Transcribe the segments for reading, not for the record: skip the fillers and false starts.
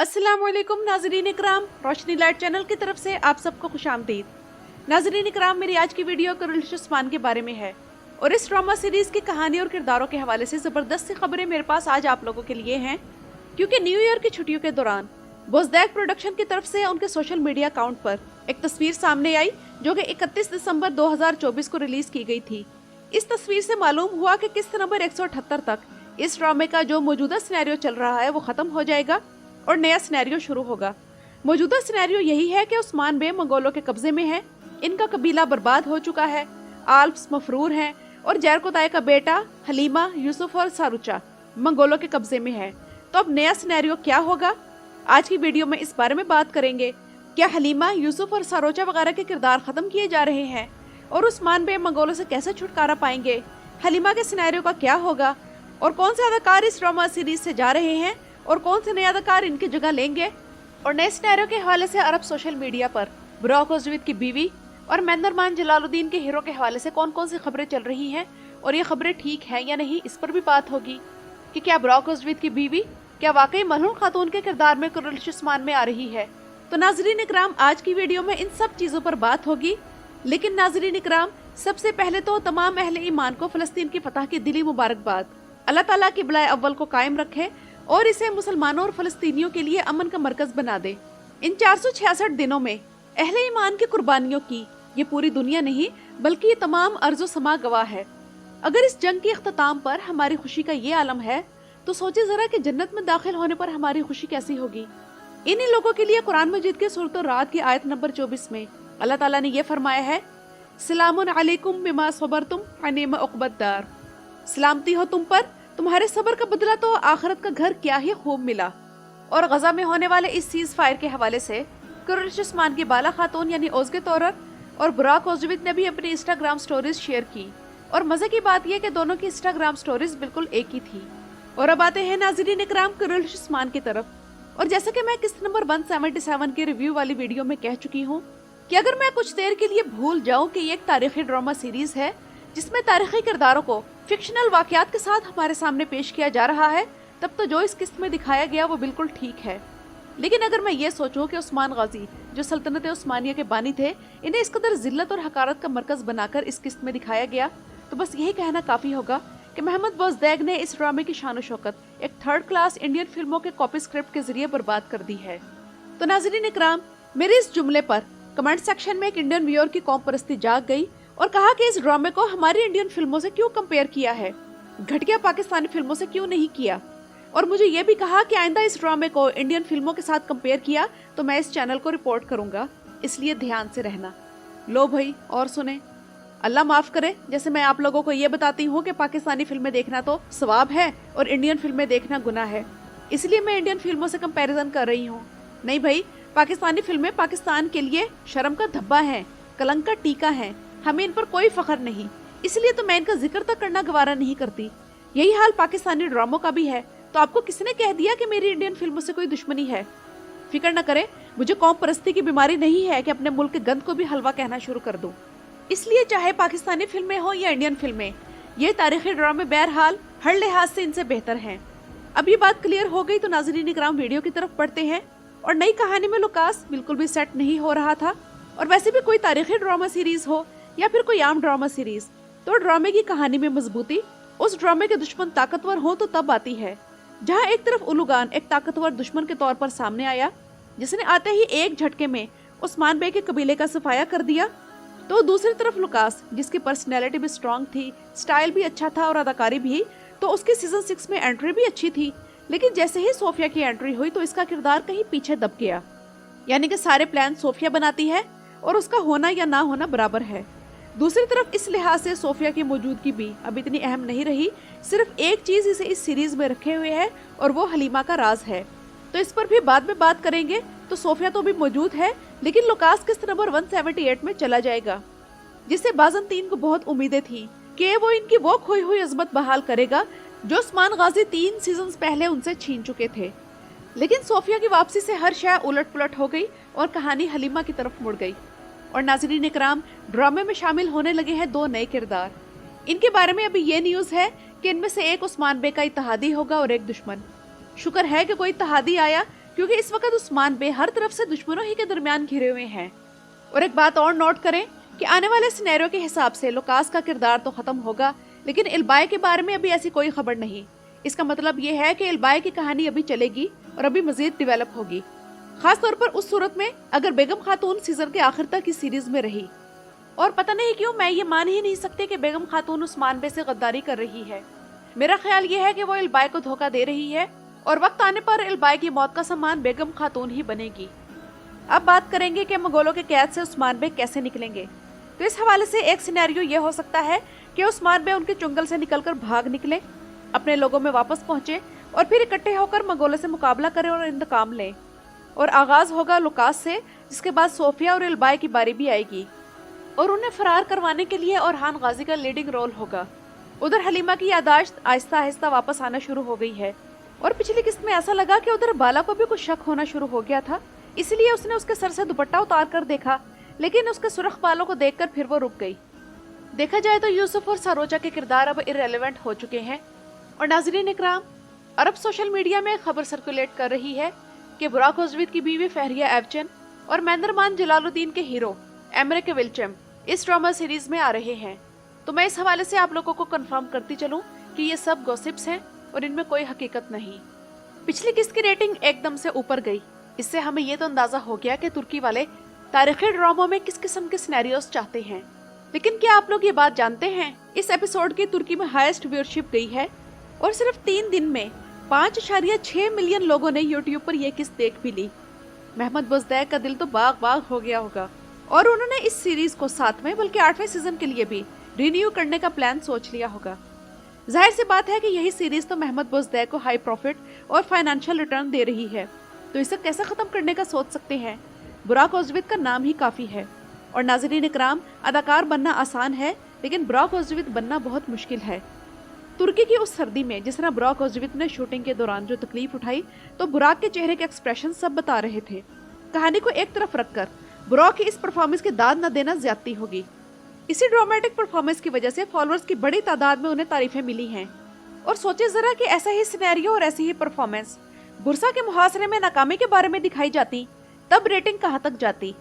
अस्सलामुअलैकुम नाज़रीन इकराम, रोशनी light channel की तरफ से आप सबको खुशामदीद। नाज़रीन इकराम, मेरी आज की वीडियो कुरैश उस्मान के बारे में है और इस ड्रामा सीरीज की कहानी और किरदारों के हवाले से ज़बरदस्त सी खबरें मेरे पास आज आप लोगों के लिए हैं। क्योंकि न्यू ईयर की छुट्टियों के दौरान बोज़दैक प्रोडक्शन की तरफ से उनके सोशल मीडिया अकाउंट पर एक तस्वीर सामने आई जो कि 31 दिसंबर 2024 को रिलीज की गई थी। इस तस्वीर से मालूम हुआ कि किस्त नंबर 178 तक इस ड्रामे का जो मौजूदा सिनेरियो चल रहा है वो खत्म हो जाएगा और नया सिनेरियो शुरू होगा। मौजूदा सिनेरियो यही है कि उस्मान बे मंगोलों के कब्जे में है, इनका कबीला बर्बाद हो चुका है, आल्प्स मफरूर हैं और जैरकोताय का बेटा हलीमा, यूसुफ और सारुचा मंगोलों के कब्जे में है। तो अब नया सिनेरियो क्या होगा, आज की वीडियो में इस बारे में बात करेंगे। क्या हलीमा, यूसुफ और सारोचा वगैरह के किरदार खत्म किए जा रहे हैं और उस्मान बे मंगोलों से कैसे छुटकारा पाएंगे, हलीमा के सिनेरियो का क्या होगा और कौन से अदाकार इस ड्रामा सीरीज से जा रहे हैं और कौन से नए अदाकार इनकी जगह लेंगे। और नए सिनेरियो के हवाले से अरब सोशल मीडिया पर बुराक ओज़वीद की बीवी और मेंदरमान जलालुद्दीन के हीरो के हवाले से कौन कौन सी खबरें चल रही हैं और ये खबरें ठीक हैं या नहीं, इस पर भी बात होगी कि क्या बुराक ओज़वीद की बीवी क्या वाकई मलहून खातून के किरदार में कुरैश उस्मान में आ रही है। तो नाजरीन इकराम, आज की वीडियो में इन सब चीज़ों पर बात होगी। लेकिन नाजरीन इकराम, सबसे पहले तो तमाम अहले ईमान को फ़लस्तीन की फतह की दिली मुबारकबाद। अल्लाह ताला की बलाए अव्वल को कायम रखे और इसे मुसलमानों और फ़लस्तीनियों के लिए अमन का मरकज़ बना दे। इन 466 दिनों में अहले ईमान की कुर्बानियों की ये पूरी दुनिया नहीं बल्कि ये तमाम अर्ज़ो समा गवाह है। अगर इस जंग के इख्तिताम पर हमारी खुशी का ये आलम है तो सोचे ज़रा कि जन्नत में दाखिल होने पर हमारी खुशी कैसी होगी। इन्हीं लोगों के लिए कुरान मजीद के सूरत रात की आयत नंबर 24 में अल्लाह ताला ने यह फरमाया है, सलामुन अलैकुम बिमा सबरतुम फनिअम उक़बद्दार। सलामती हो तुम पर, तुम्हारे सब्र का बदला तो आखिरत का घर क्या ही खूब मिला। और गजा में होने वाले इस सीज फायर के हवाले से कुरैश उस्मान की बाला खातून यानी ओज़गे तोरर और बुराक ओज़वीद ने भी अपनी इंस्टाग्राम स्टोरीज शेयर की और मजे की बात यह कि दोनों की इंस्टाग्राम स्टोरीज बिल्कुल एक ही थी। और अब आते हैं नाज़रीन इकराम कुरैश उस्मान की तरफ। और जैसा कि मैं किस्त नंबर 177 के रिव्यू वाली वीडियो में कह चुकी हूँ कि अगर मैं कुछ देर के लिए भूल जाऊँ कि ये एक तारीखी ड्रामा सीरीज है जिसमें तारीखी किरदारों को फिक्शनल वाकयात के साथ हमारे सामने पेश किया जा रहा है, तब तो जो इस किस्त में दिखाया गया वो बिल्कुल ठीक है। लेकिन अगर मैं ये सोचूं कि उस्मान गाजी जो सल्तनत उस्मानिया के बानी थे, इन्हें इस कदर जिल्लत और हकारत का मरकज बनाकर इस किस्त में दिखाया गया, तो बस यही कहना काफी होगा कि मोहम्मद बोज़दैक ने इस ड्रामे की शान शौकत एक थर्ड क्लास इंडियन फिल्मों के कॉपी स्क्रिप्ट के जरिए बर्बाद कर दी है। तो नाज़रीन इकराम, मेरे इस जुमले पर कमेंट सेक्शन में एक इंडियन व्यूअर की कौम परस्ती जाग गई और कहा कि इस ड्रामे को हमारी इंडियन फिल्मों से क्यों कंपेयर किया है, घटिया पाकिस्तानी फिल्मों से क्यों नहीं किया। और मुझे ये भी कहा कि आइंदा इस ड्रामे को इंडियन फिल्मों के साथ कंपेयर किया तो मैं इस चैनल को रिपोर्ट करूंगा, इसलिए ध्यान से रहना। लो भाई और सुने, अल्लाह माफ करे, जैसे मैं आप लोगों को ये बताती हूँ कि पाकिस्तानी फिल्में देखना तो सवाब है और इंडियन फिल्में देखना गुनाह है, इसलिए मैं इंडियन फिल्मों से कंपैरिजन कर रही हूँ। नहीं भाई, पाकिस्तानी फिल्में पाकिस्तान के लिए शर्म का धब्बा है, कलंक का टीका है, हमें इन पर कोई फख्र नहीं, इसलिए तो मैं इनका जिक्र तक करना गवारा नहीं करती। यही हाल पाकिस्तानी ड्रामों का भी है। तो आपको किसने कह दिया कि मेरी इंडियन फिल्मों से कोई दुश्मनी है? फिक्र न करें, मुझे कौम परस्ती की बीमारी नहीं है कि अपने मुल्क के गंद को भी हलवा कहना शुरू कर दूं। इसलिए चाहे पाकिस्तानी फिल्में हो या इंडियन फिल्में, ये तारीखी ड्रामे बहरहाल हर लिहाज से इनसे बेहतर हैं। अब ये बात क्लियर हो गई तो नाज़रीन इकराम, वीडियो की तरफ बढ़ते हैं। और नई कहानी में लुकास बिल्कुल भी सेट नहीं हो रहा था। और वैसे भी कोई तारीखी ड्रामा सीरीज हो या फिर कोई आम ड्रामा सीरीज, तो ड्रामे की कहानी में मजबूती उस ड्रामे के दुश्मन ताकतवर हो तो तब आती है। जहां एक तरफ उलुगान एक ताकतवर दुश्मन के तौर पर सामने आया जिसने आते ही एक झटके में उस्मान बे के कबीले का सफाया कर दिया, तो दूसरी तरफ लुकास जिसकी पर्सनैलिटी भी स्ट्रांग थी, स्टाइल भी अच्छा था और अदाकारी भी, तो उसकी सीजन 6 में एंट्री भी अच्छी थी। लेकिन जैसे ही सोफिया की एंट्री हुई तो इसका किरदार कहीं पीछे दब गया। यानी कि सारे प्लान सोफिया बनाती है और उसका होना या ना होना बराबर है। दूसरी तरफ इस लिहाज से सोफिया की मौजूदगी भी अब इतनी अहम नहीं रही। सिर्फ एक चीज इसे इस सीरीज में रखे हुए है और वो हलीमा का राज है, तो इस पर भी बाद में बात करेंगे। तो सोफिया तो भी मौजूद है, लेकिन लुकास किस्त नंबर 178 में चला जाएगा, जिससे बाज़ंतीन को बहुत उम्मीदें थी कि वो इनकी वो खोई हुई अजमत बहाल करेगा जो उस्मान गाजी 3 सीजन पहले उनसे छीन चुके थे। लेकिन सोफिया की वापसी से हर शय उलट पुलट हो गई और कहानी हलीमा की तरफ मुड़ गई। और नाज़रीन इकराम, ड्रामे में शामिल होने लगे हैं 2 नए किरदार। इनके बारे में अभी ये न्यूज़ है कि इनमें से एक उस्मान बे का इत्तेहादी होगा और एक दुश्मन। शुक्र है कि कोई इत्तेहादी आया, क्योंकि इस वक्त उस्मान बे हर तरफ से दुश्मनों ही के दरमियान घिरे हुए हैं। और एक बात और नोट करें कि आने वाले सिनेरियो के हिसाब से लुकास का किरदार तो खत्म होगा, लेकिन इल्बाई के बारे में अभी ऐसी कोई खबर नहीं। इसका मतलब ये है कि इल्बाई की कहानी अभी चलेगी और अभी मजीद डेवलप होगी, खास तौर पर उस सूरत में अगर बेगम खातून सीजन के आखिर तक इस सीरीज में रही। और पता नहीं क्यों मैं ये मान ही नहीं सकती कि बेगम खातून उस्मान बे से गद्दारी कर रही है। मेरा ख्याल ये है कि वो इल्बाई को धोखा दे रही है और वक्त आने पर इल्बाई की मौत का सामान बेगम खातून ही बनेगी। अब बात करेंगे कि मंगोलों के कैद से उस्मान बे कैसे निकलेंगे। तो इस हवाले से एक सिनेरियो ये हो सकता है कि उस्मान बे उनके चुंगल से निकलकर भाग निकले, अपने लोगों में वापस पहुंचे और फिर इकट्ठे होकर मंगोलों से मुकाबला करें और इंतकाम लें। और आगाज होगा लुकास से, जिसके बाद सोफिया और इल्बाई की बारी भी आएगी और उन्हें फरार करवाने के लिए औरहान गाजी का लीडिंग रोल होगा। उधर हलीमा की यादाश्त आहिस्ता आहिस्ता वापस आना शुरू हो गई है और पिछली किस्त में ऐसा लगा कि उधर बाला को भी कुछ शक होना शुरू हो गया था, इसलिए उसने उसके सर से दुपट्टा उतार कर देखा, लेकिन उसके सुर्ख बालों को देखकर फिर वो रुक गई। देखा जाए तो यूसुफ और सरोजा के किरदार अब इररेलेवेंट हो चुके हैं। और नाज़रीन इकराम, अरब सोशल मीडिया में खबर सर्कुलेट कर रही है कि बुराक ओज़विद की बीवी फहरिया एवचन और मैंदरमान जलालुद्दीन के हीरो एमरिक विल्चम इस ड्रामा सीरीज में आ रहे हैं। तो मैं इस हवाले से आप लोगों को कंफर्म करती चलूं कि ये सब गॉसिप्स हैं और इनमें कोई हकीकत नहीं। पिछली किस्त की रेटिंग एकदम से ऊपर गई, इससे हमें ये तो अंदाजा हो गया कि तुर्की वाले तारीखी ड्रामों में किस किस्म के सिनेरियोस चाहते हैं। लेकिन क्या आप लोग ये बात जानते हैं, इस एपिसोड की तुर्की में हाईएस्ट व्यूअरशिप गई है और सिर्फ 3 दिन में 5.6 मिलियन लोगों ने यूट्यूब पर यह किस्त देख भी ली। महमद बुज़दैक का दिल तो बाग बाग हो गया होगा और उन्होंने इस सीरीज को 7वें बल्कि 8वें सीजन के लिए भी रिन्यू करने का प्लान सोच लिया होगा। जाहिर सी बात है कि यही सीरीज तो महमद बुज़दैक को हाई प्रॉफिट और फाइनेंशियल रिटर्न दे रही है, तो इसे कैसे खत्म करने का सोच सकते हैं। बुराक ओज़विद का नाम ही काफी है। और नाज़रीन इकराम, अदाकार बनना आसान है, लेकिन बुराक ओज़विद बनना बहुत मुश्किल है। तुर्की की उस सर्दी में जिस तरह बुराक ओज़विद ने शूटिंग के दौरान जो तकलीफ उठाई, तो बुराक के चेहरे के एक्सप्रेशन सब बता रहे थे। कहानी को एक तरफ रखकर बुराक की इस परफॉर्मेंस की दाद न देना ज्यादती होगी। इसी ड्रामेटिक परफॉर्मेंस की वजह से फॉलोअर्स की बड़ी तादाद में उन्हें तारीफें मिली हैं। और सोचिए जरा कि ऐसा ही सिनेरियो और ऐसी ही परफॉर्मेंस बुरसा के मुहासरे में नाकामी के बारे में दिखाई जाती, तब रेटिंग कहाँ तक जाती।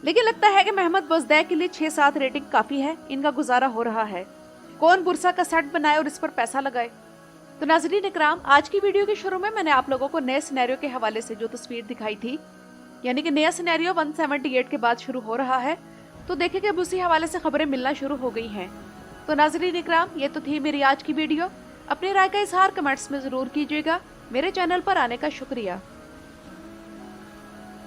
लेकिन लगता है कि महमद बुज़दैक के लिए 6-7 रेटिंग काफी है, इनका गुजारा हो रहा है। कौन बुरसा का सेट बनाए और इस पर पैसा लगाए। तो नाज़रीन इकराम, आज की वीडियो के शुरू में मैंने आप लोगों को नए सिनेरियो के हवाले से जो तस्वीर दिखाई थी, यानी कि नया सिनेरियो 178 के बाद शुरू हो रहा है, तो देखें कि अब उसी हवाले से खबरें मिलना शुरू हो गई हैं। तो नाज़रीन इकराम, ये तो थी मेरी आज की वीडियो। अपनी राय का इजहार कमेंट्स में जरूर कीजिएगा। मेरे चैनल पर आने का शुक्रिया।